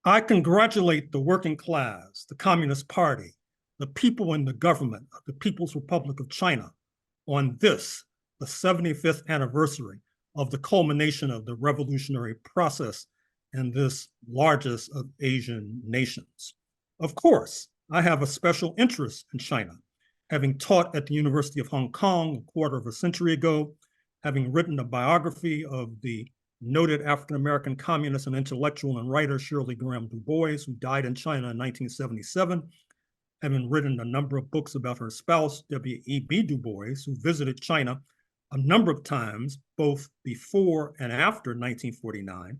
I congratulate the working class, the Communist Party, the people in the government of the People's Republic of China on this, the 75th anniversary of the culmination of the revolutionary process in this largest of Asian nations. Of course, I have a special interest in China, having taught at the University of Hong Kong a quarter of a century ago, having written a biography of the noted African-American communist and intellectual and writer Shirley Graham Du Bois, who died in China in 1977, having written a number of books about her spouse, W.E.B. Du Bois, who visited China a number of times, both before and after 1949,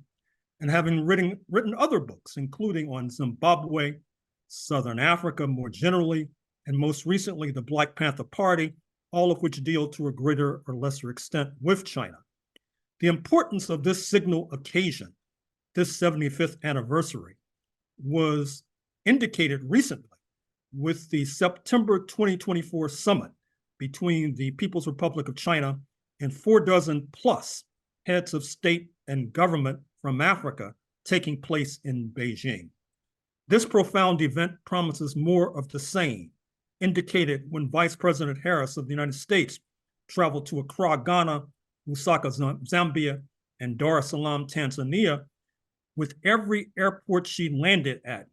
and having written other books, including on Zimbabwe, Southern Africa more generally, and most recently, the Black Panther Party, all of which deal to a greater or lesser extent with China. The importance of this signal occasion, this 75th anniversary, was indicated recently with the September 2024 summit between the People's Republic of China and 4 plus heads of state and government from Africa taking place in Beijing. This profound event promises more of the same, indicated when Vice President Harris of the United States traveled to Accra, Ghana, Lusaka, Zambia, and Dar es Salaam, Tanzania, with every airport she landed at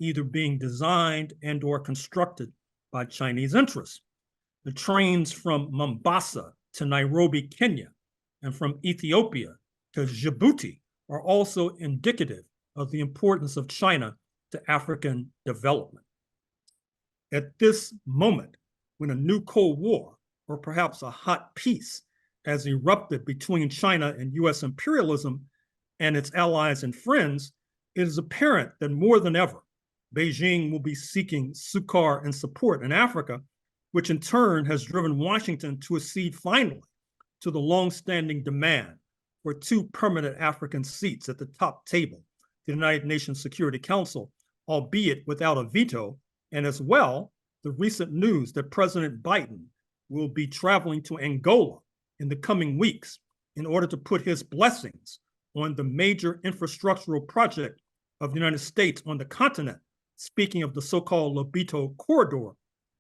either being designed and or constructed by Chinese interests. The trains from Mombasa to Nairobi, Kenya, and from Ethiopia to Djibouti are also indicative of the importance of China to African development. At this moment, when a new Cold War, or perhaps a hot peace, has erupted between China and US imperialism and its allies and friends, it is apparent that more than ever, Beijing will be seeking succor and support in Africa, which in turn has driven Washington to accede finally to the longstanding demand for 2 permanent African seats at the top table, the United Nations Security Council, albeit without a veto, and as well, the recent news that President Biden will be traveling to Angola in the coming weeks in order to put his blessings on the major infrastructural project of the United States on the continent, speaking of the so-called Lobito Corridor,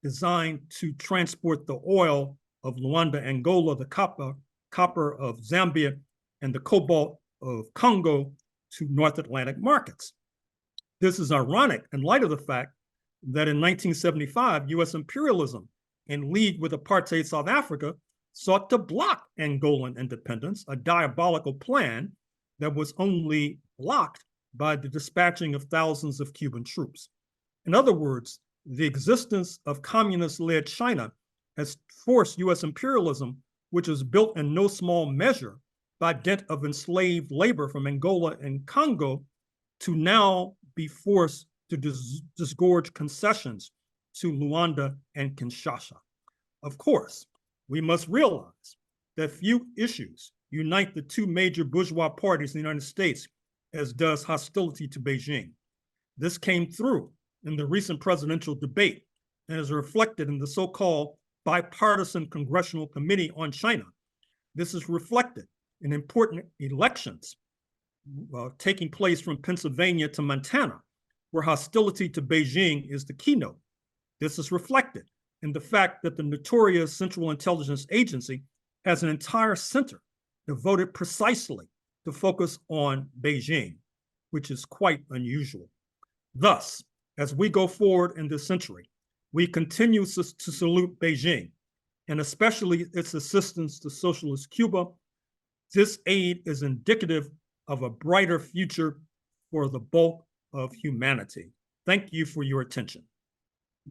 designed to transport the oil of Luanda, Angola, the copper of Zambia, and the cobalt of Congo to North Atlantic markets. This is ironic in light of the fact that in 1975, US imperialism, in league with apartheid South Africa, sought to block Angolan independence, a diabolical plan that was only blocked by the dispatching of thousands of Cuban troops. In other words, the existence of communist-led China has forced US imperialism, which is built in no small measure by dint of enslaved labor from Angola and Congo, to now be forced to disgorge concessions to Luanda and Kinshasa. Of course, we must realize that few issues unite the 2 major bourgeois parties in the United States as does hostility to Beijing. This came through in the recent presidential debate and is reflected in the so-called Bipartisan Congressional Committee on China. This is reflected in important elections taking place from Pennsylvania to Montana, where hostility to Beijing is the keynote. This is reflected in the fact that the notorious Central Intelligence Agency has an entire center devoted precisely to focus on Beijing, which is quite unusual. Thus, as we go forward in this century, we continue to salute Beijing, and especially its assistance to socialist Cuba. This aid is indicative of a brighter future for the bulk of humanity. Thank you for your attention.